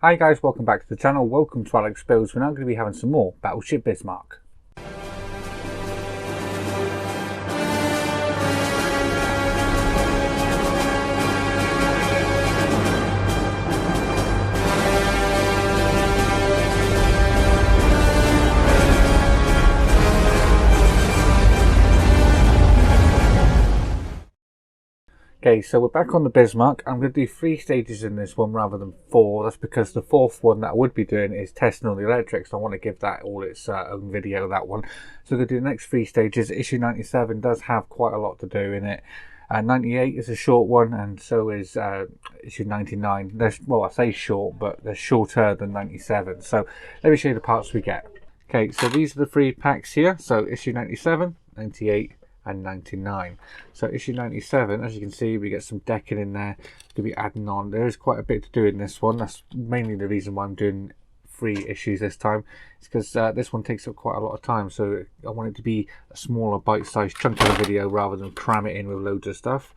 Hi guys, welcome back to the channel. Welcome to Alex Builds. We're now going to be having some more Battleship Bismark. Okay, so we're back on the Bismark. I'm going to do 3 stages in this one rather than 4. That's because the 4th one that I would be doing is testing all the electrics. I want to give that all its own video, that one. So we're going to do the next 3 stages. Issue 97 does have quite a lot to do in it. 98 is a short one, and so is issue 99. Well, I say short, but they're shorter than 97. So let me show you the parts we get. Okay, so these are the 3 packs here. So issue 97, 98, and 99. So issue 97, as you can see, we get some decking in there to be adding on. There is quite a bit to do in this one. That's mainly the reason why I'm doing 3 issues this time. It's because this one takes up quite a lot of time, so I want it to be a smaller bite-sized chunk of the video rather than cram it in with loads of stuff.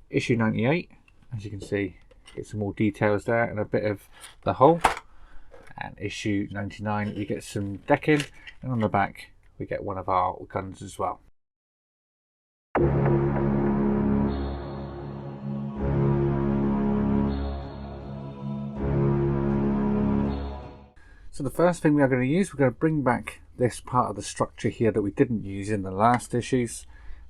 Issue 98, as you can see, get some more details there and a bit of the hull. And issue 99, we get some decking, and on the back we get one of our guns as well. So the first thing we are going to use, we're going to bring back this part of the structure here that we didn't use in the last issues,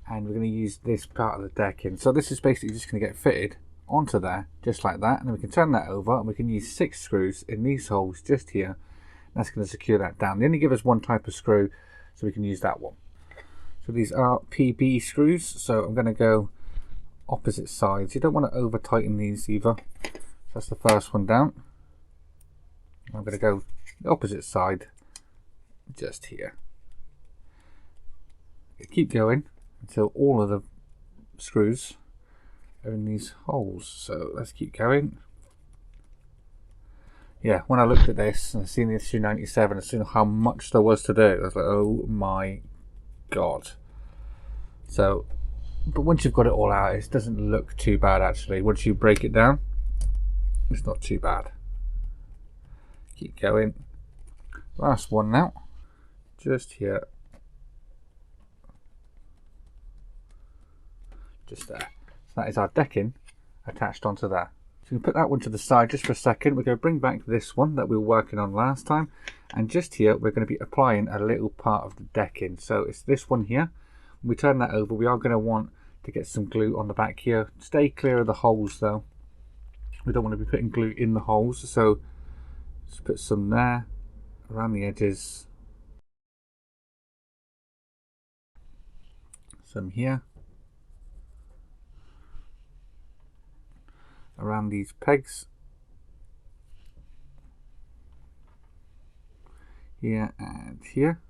and we're going to use this part of the decking. So this is basically just going to get fitted onto there, just like that, and then we can turn that over and we can use 6 screws in these holes just here. That's going to secure that down. They only give us one type of screw, so we can use that one. So these are PB screws, so I'm going to go opposite sides. You don't want to over tighten these either. So that's the first one down. I'm going to go the opposite side just here. Keep going until all of the screws are in these holes. So let's keep going. Yeah, when I looked at this and I seen the issue 97, I seen how much there was to do. I was like, oh my god. So, but once you've got it all out, it doesn't look too bad actually. Once you break it down, it's not too bad. Keep going. Last one now, just here, just there. So that is our decking attached onto there. So we can put that one to the side just for a second. We're going to bring back this one that we were working on last time, and just here we're going to be applying a little part of the decking. So it's this one here. When we turn that over, we are going to want to get some glue on the back here. Stay clear of the holes though. We don't want to be putting glue in the holes, so just put some there around the edges, some here, around these pegs here and here,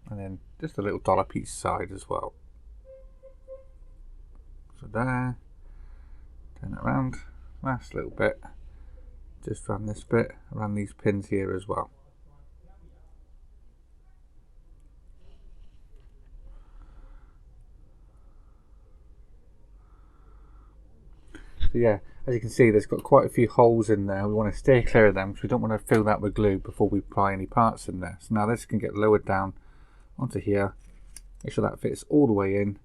and then just a little dollop each side as well. So there, turn it around, last little bit, just around this bit, around these pins here as well. So yeah, as you can see, there's got quite a few holes in there. We want to stay clear of them because we don't want to fill that with glue before we apply any parts in there. So now this can get lowered down onto here. Make sure that fits all the way in,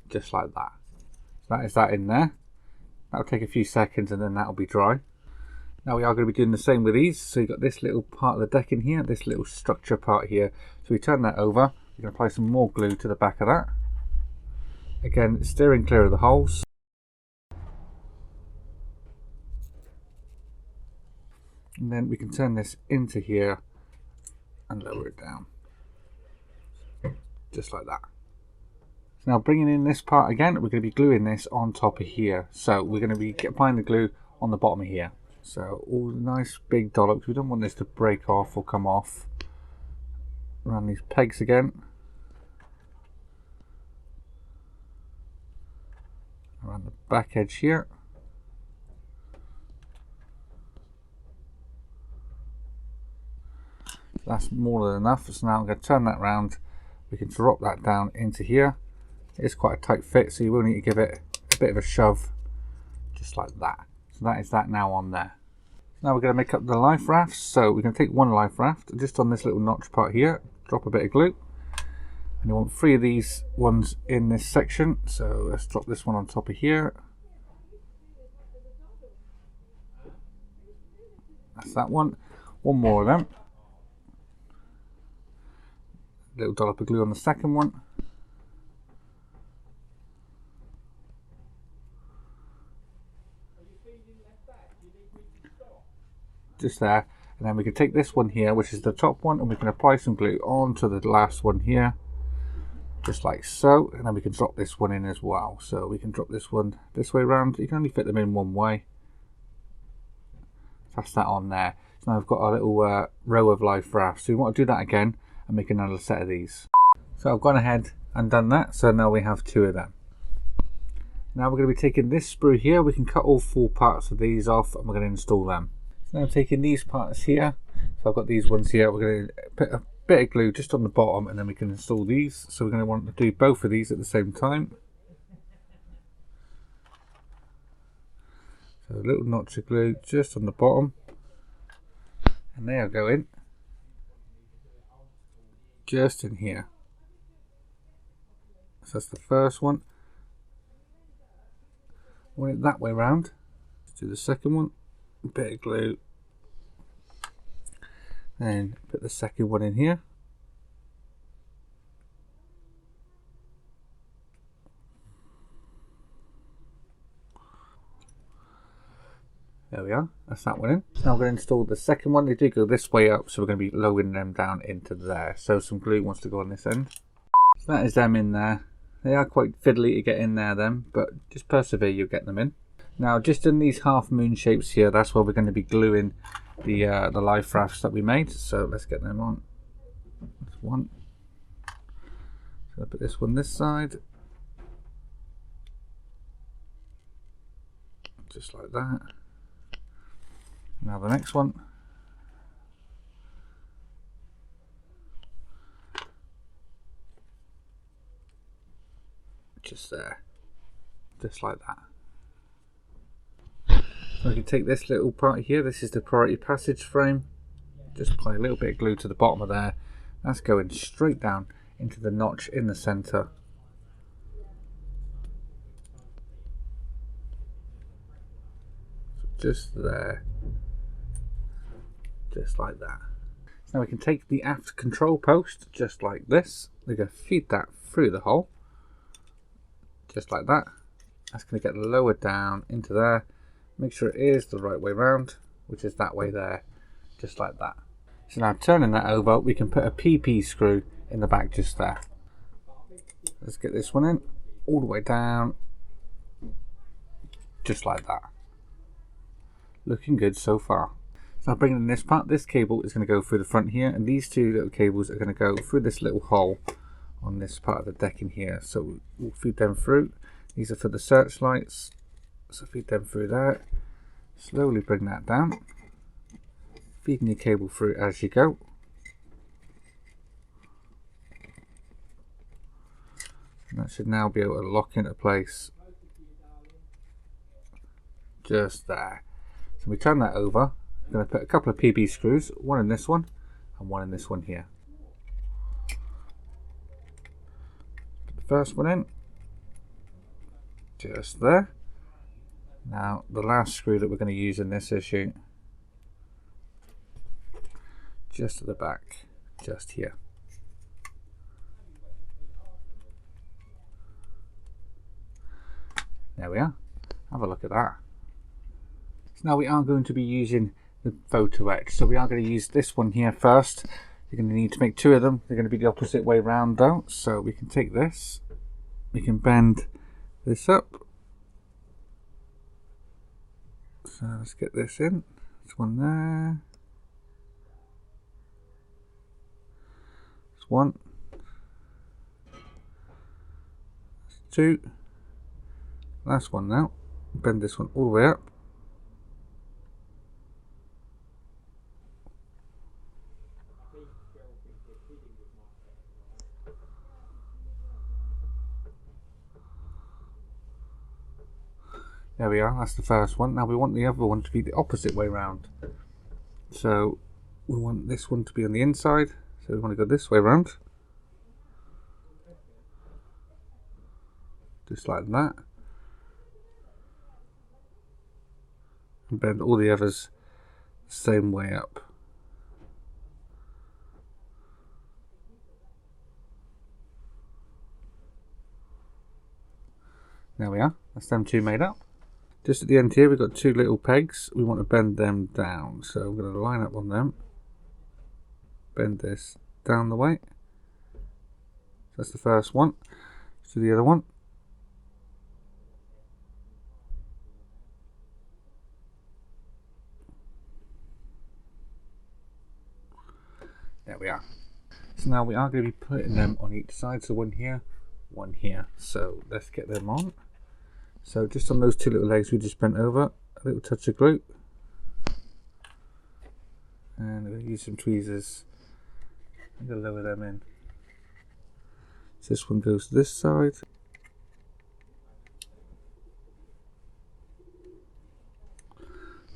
just like that. So that is that in there. That'll take a few seconds and then that'll be dry. Now we are going to be doing the same with these. So you've got this little part of the decking here, this little structure part here. So we turn that over, we can apply some more glue to the back of that. Again, steering clear of the holes. And then we can turn this into here and lower it down. Just like that. So now bringing in this part again, we're going to be gluing this on top of here. So we're going to be applying the glue on the bottom of here. So all the nice big dollops. We don't want this to break off or come off. Around these pegs again. Around the back edge here. That's more than enough. So now I'm going to turn that round. We can drop that down into here. It's quite a tight fit, so you will need to give it a bit of a shove, just like that. So that is that now on there. Now we're going to make up the life rafts. So we're going to take one life raft, just on this little notch part here, drop a bit of glue. And you want 3 of these ones in this section. So let's drop this one on top of here. That's that one. One more of them. Little dollop of glue on the second one. Just there, and then we can take this one here, which is the top one, and we can apply some glue onto the last one here, just like so, and then we can drop this one in as well. So we can drop this one this way around. You can only fit them in one way. That's that on there. So now I've got a little row of life rafts. So we want to do that again and make another set of these. So I've gone ahead and done that, so now we have 2 of them. Now we're going to be taking this sprue here. We can cut all 4 parts of these off, and we're going to install them. Now I'm taking these parts here, so I've got these ones here. We're going to put a bit of glue just on the bottom, and then we can install these. So we're going to want to do both of these at the same time. So a little notch of glue just on the bottom, and they are going just in here. So that's the first one. Want it that way round. Let's do the second one. A bit of glue, and put the second one in here. There we are, that's that one in. Now we're going to install the second one. They do go this way up, so we're going to be lowering them down into there. So some glue wants to go on this end. So that is them in there. They are quite fiddly to get in there then, but just persevere, you'll get them in. Now just in these half moon shapes here, that's where we're going to be gluing the life rafts that we made. So let's get them on. That's one. So I'll put this one this side. Just like that. Now the next one. Just there. Just like that. So we can take this little part here. This is the priority passage frame. Just apply a little bit of glue to the bottom of there. That's going straight down into the notch in the center. So just there. Just like that. Now we can take the aft control post just like this. We're going to feed that through the hole. Just like that. That's going to get lowered down into there. Make sure it is the right way round, which is that way there, just like that. So now turning that over, we can put a PP screw in the back just there. Let's get this one in, all the way down, just like that. Looking good so far. So now bringing in this part, this cable is going to go through the front here, and these 2 little cables are going to go through this little hole on this part of the decking here. So we'll feed them through. These are for the searchlights. So feed them through there. Slowly bring that down. Feeding your cable through as you go. And that should now be able to lock into place. Just there. So we turn that over. I'm going to put a couple of PB screws, one in this one and one in this one here. Put the first one in. Just there. Now the last screw that we're going to use in this issue, just at the back, just here. There we are. Have a look at that. So now we are going to be using the photo etch. So we are going to use this one here first. You're going to need to make 2 of them. They're going to be the opposite way round though. So we can take this, we can bend this up. So let's get this in. There's one there. There's one. There's 2. Last one now. Bend this one all the way up. There we are, that's the first one. Now we want the other one to be the opposite way round. So we want this one to be on the inside, so we want to go this way round. Just like that. And bend all the others the same way up. There we are, that's them two made up. Just at the end here we've got two little pegs, we want to bend them down. So I'm going to line up on them, bend this down the way. That's the first one. So the other one. There we are. So now we are going to be putting them on each side, so one here, one here. So let's get them on. So just on those two little legs we just bent over, a little touch of glue. And we're going to use some tweezers. I'm going to lower them in. So this one goes to this side.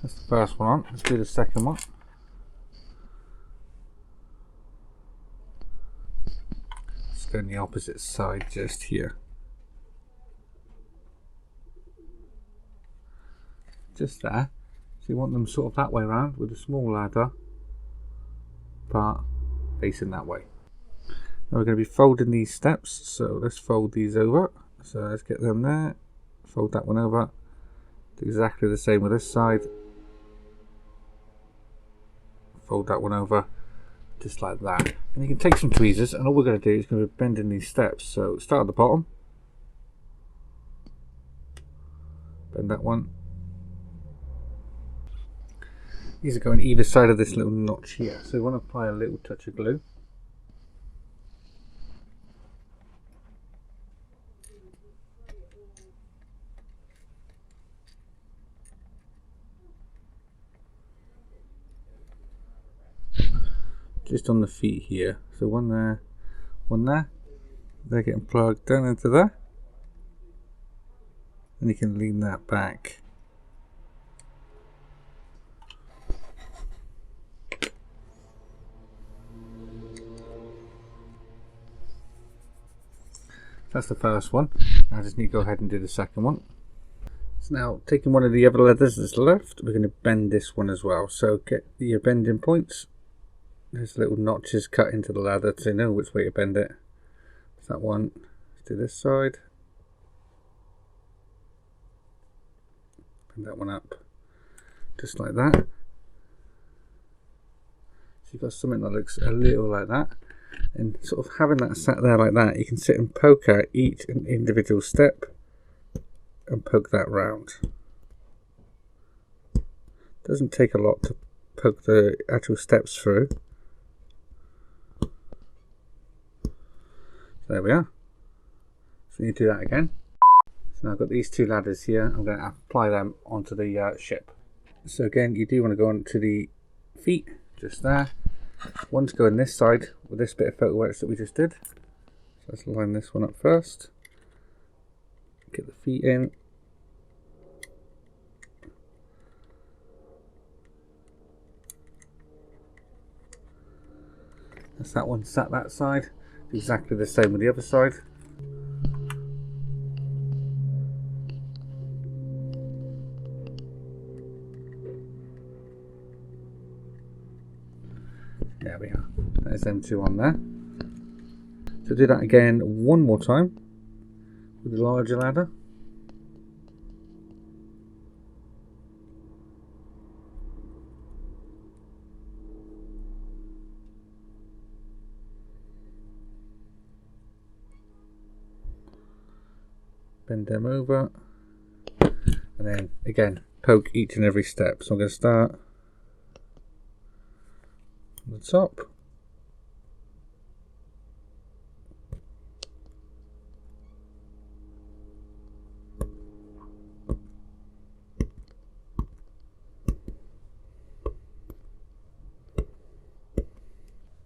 That's the first one on. Let's do the second one. Let's go on the opposite side just here. Just there. So you want them sort of that way around with a small ladder part facing that way. Now we're going to be folding these steps, so let's fold these over. So let's get them there, fold that one over, do exactly the same with this side, fold that one over, just like that. And you can take some tweezers, and all we're going to do is going to be bending these steps. So start at the bottom, bend that one. These are going either side of this little notch here, so we want to apply a little touch of glue. Just on the feet here, so one there, one there. They're getting plugged down into there, and you can lean that back. That's the first one. I just need to go ahead and do the second one. So now, taking one of the other leathers that's left, we're going to bend this one as well. So get your bending points. There's little notches cut into the ladder to know which way to bend it. That's that one. Let's do this side. Bend that one up. Just like that. So you've got something that looks a little like that. And sort of having that sat there like that, you can sit and poke out each individual step and poke that round. Doesn't take a lot to poke the actual steps through. There we are. So you do that again. So now I've got these two ladders here. I'm going to apply them onto the ship. So again, you do want to go onto the feet, just there. One to go on this side with this bit of photo works that we just did. So let's line this one up first. Get the feet in. That's that one sat that side. Do exactly the same with the other side. There we are. There's them two on there. So do that again one more time with the larger ladder. Bend them over. And then again, poke each and every step. So I'm going to start on the top.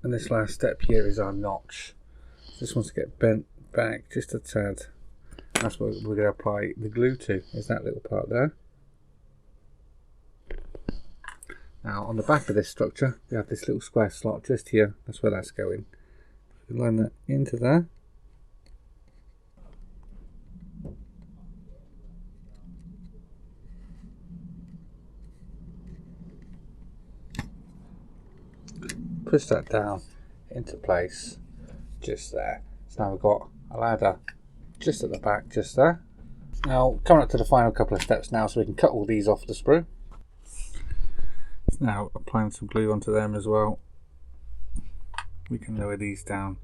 And this last step here is our notch. This wants to get bent back just a tad. That's what we're going to apply the glue to, is that little part there. Now on the back of this structure we have this little square slot just here, that's where that's going. We line that into there. Push that down into place just there. So now we've got a ladder just at the back, just there. Now coming up to the final couple of steps now, so we can cut all these off the sprue. Now applying some glue onto them as well. We can lower these down.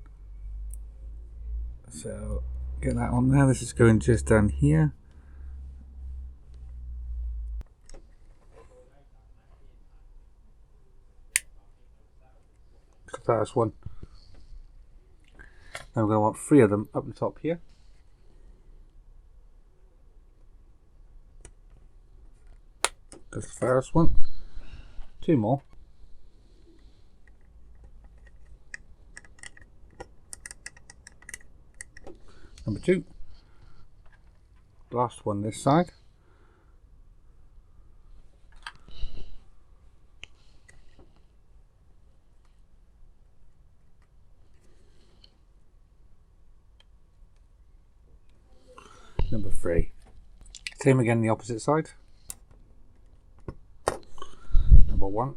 So get that on there. This is going just down here. The first one. Now we're going to want 3 of them up the top here. That's the first one. 2 more. Number 2. Last one this side. Number 3. Same again the opposite side. Number 1.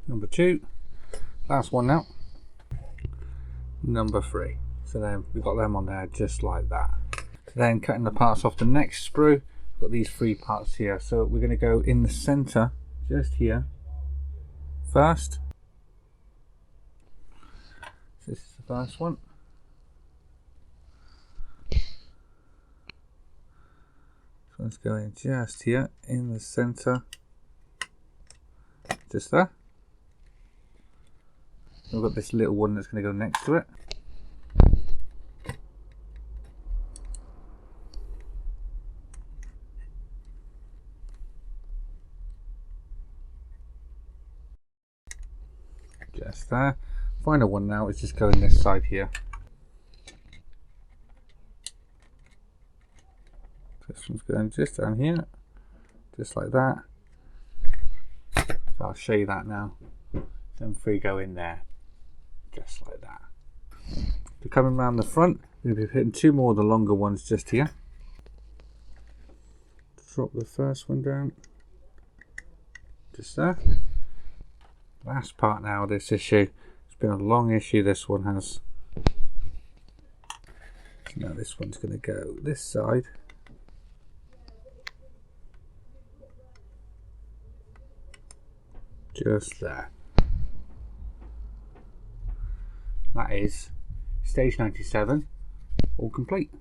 Number 2. Last one now. Number 3. So then we've got them on there just like that. So then cutting the parts off the next sprue, we've got these 3 parts here. So we're going to go in the center, just here, first. So this is the first one. So let's go in just here, in the center, just there. We've got this little one that's going to go next to it. Just there. Final one now is just going this side here. This one's going just down here, just like that. So I'll show you that now. Then 3 go in there, just like that. So coming around the front, we're going to be hitting 2 more of the longer ones just here. Drop the first one down, just there. Last part now of this issue. It's been a long issue, this one has. Now this one's going to go this side. Just there. That is stage 97 all complete.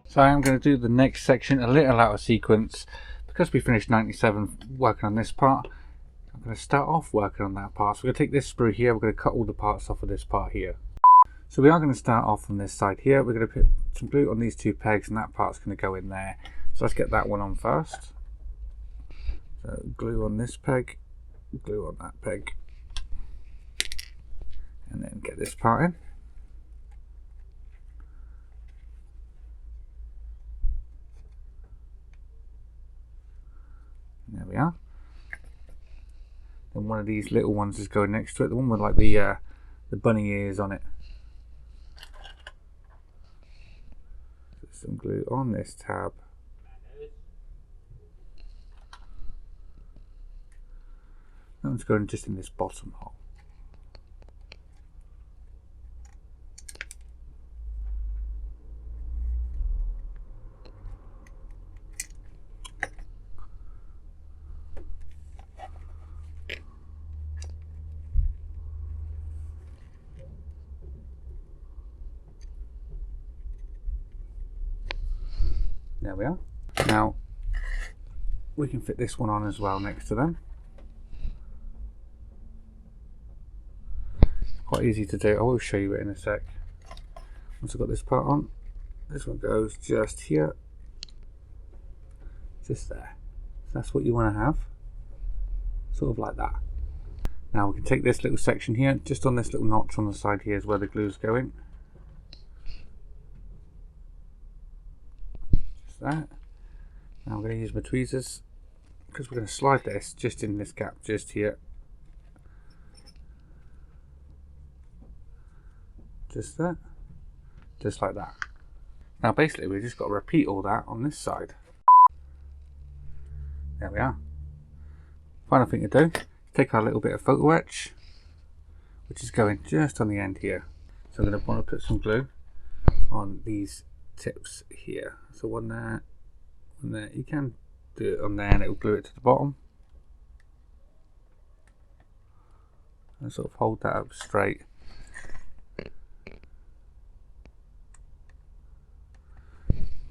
So I am going to do the next section a little out of sequence. Because we finished 97 working on this part, I'm going to start off working on that part. So we're going to take this sprue here, we're going to cut all the parts off of this part here. So we are going to start off on this side here. We're going to put some glue on these 2 pegs and that part's going to go in there. So let's get that one on first. So glue on this peg, glue on that peg, and then get this part in. There we are. Then one of these little ones is going next to it, the one with like the bunny ears on it. Put some glue on this tab. That one's going just in this bottom hole. There we are. Now we can fit this one on as well next to them. Quite easy to do. I will show you it in a sec. Once I've got this part on, this one goes just here, just there. So that's what you want to have, sort of like that. Now we can take this little section here, just on this little notch on the side here is where the glue's going. Just that. Now I'm going to use my tweezers, because we're going to slide this just in this gap just here. Just that. Just like that. Now basically we've just got to repeat all that on this side. There we are. Final thing to do, take our little bit of photo etch, which is going just on the end here. So I'm going to want to put some glue on these tips here. So one there, one there. You can do it on there and it will glue it to the bottom. And sort of hold that up straight.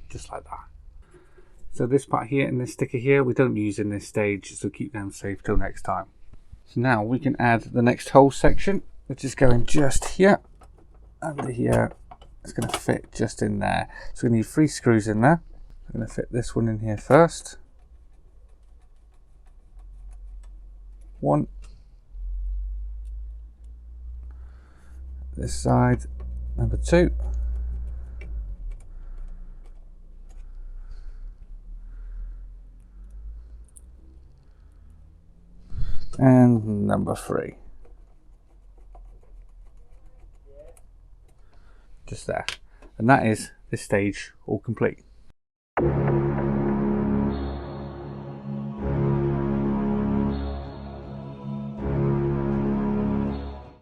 Just like that. So this part here and this sticker here we don't use in this stage, so keep them safe till next time. So now we can add the next hole section, which is going just here, under here. It's going to fit just in there. So we need 3 screws in there. I'm going to fit this one in here first. 1. This side, number 2. And number 3. Just there. And that is this stage all complete.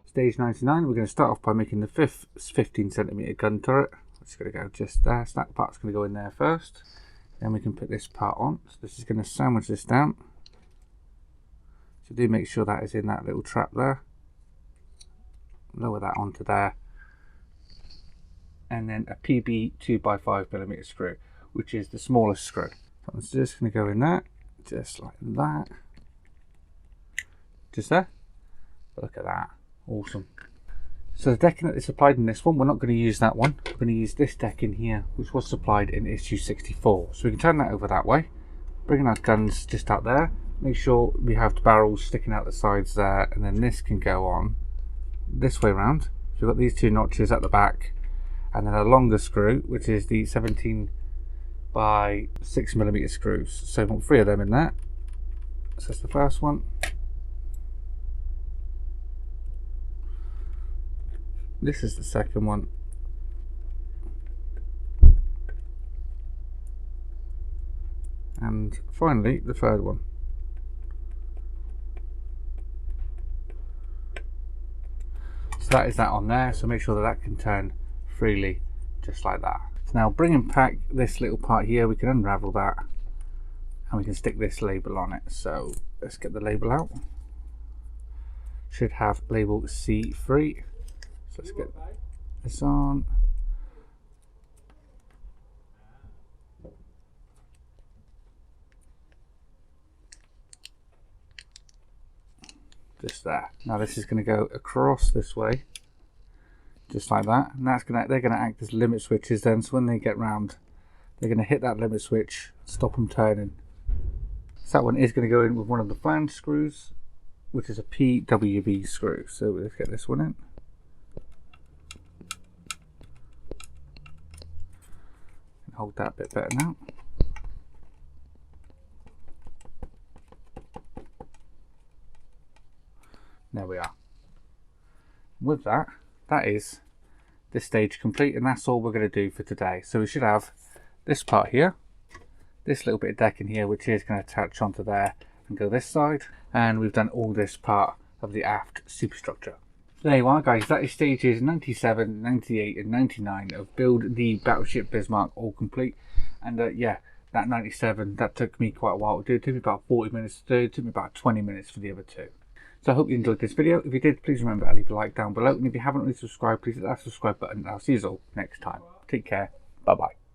Stage 99, we're going to start off by making the 5th 15cm gun turret. It's going to go just there. So that part's going to go in there first. Then we can put this part on. So this is going to sandwich this down. So do make sure that is in that little trap there. Lower that onto there. And then a PB 2x5mm screw, which is the smallest screw. So I'm just going to go in there, just like that. Just there. Look at that. Awesome. So the decking that is supplied in this one, we're not going to use that one. We're going to use this deck in here, which was supplied in issue 64. So we can turn that over that way. Bring our guns just out there. Make sure we have the barrels sticking out the sides there, and then this can go on this way around. So we've got these 2 notches at the back, and then a longer screw, which is the 17 by 6mm screws. So we want 3 of them in there. So that's the first one. This is the second one. And finally, the third one. So that is that on there, so make sure that that can turn freely, just like that. So now bring and pack this little part here, we can unravel that, and we can stick this label on it. So let's get the label out. Should have label C3. So let's get this on. Just there. Now this is going to go across this way, just like that, and they're going to act as limit switches then, so when they get round they're going to hit that limit switch, stop them turning. So that one is going to go in with one of the flange screws, which is a PWB screw. So let's get this one in. Hold that a bit better now. There we are. With that, that is this stage complete, and that's all we're going to do for today. So we should have this part here, this little bit of deck in here, which is going to attach onto there and go this side, and we've done all this part of the aft superstructure. So there you are, guys. That is stages 97, 98 and 99 of Build the Battleship Bismark all complete. And yeah, that 97, that took me quite a while to do. It took me about 40 minutes to do. It took me about 20 minutes for the other 2. So I hope you enjoyed this video. If you did, please remember to leave a like down below. And if you haven't already subscribed, please hit that subscribe button. And I'll see you all next time. Take care. Bye bye.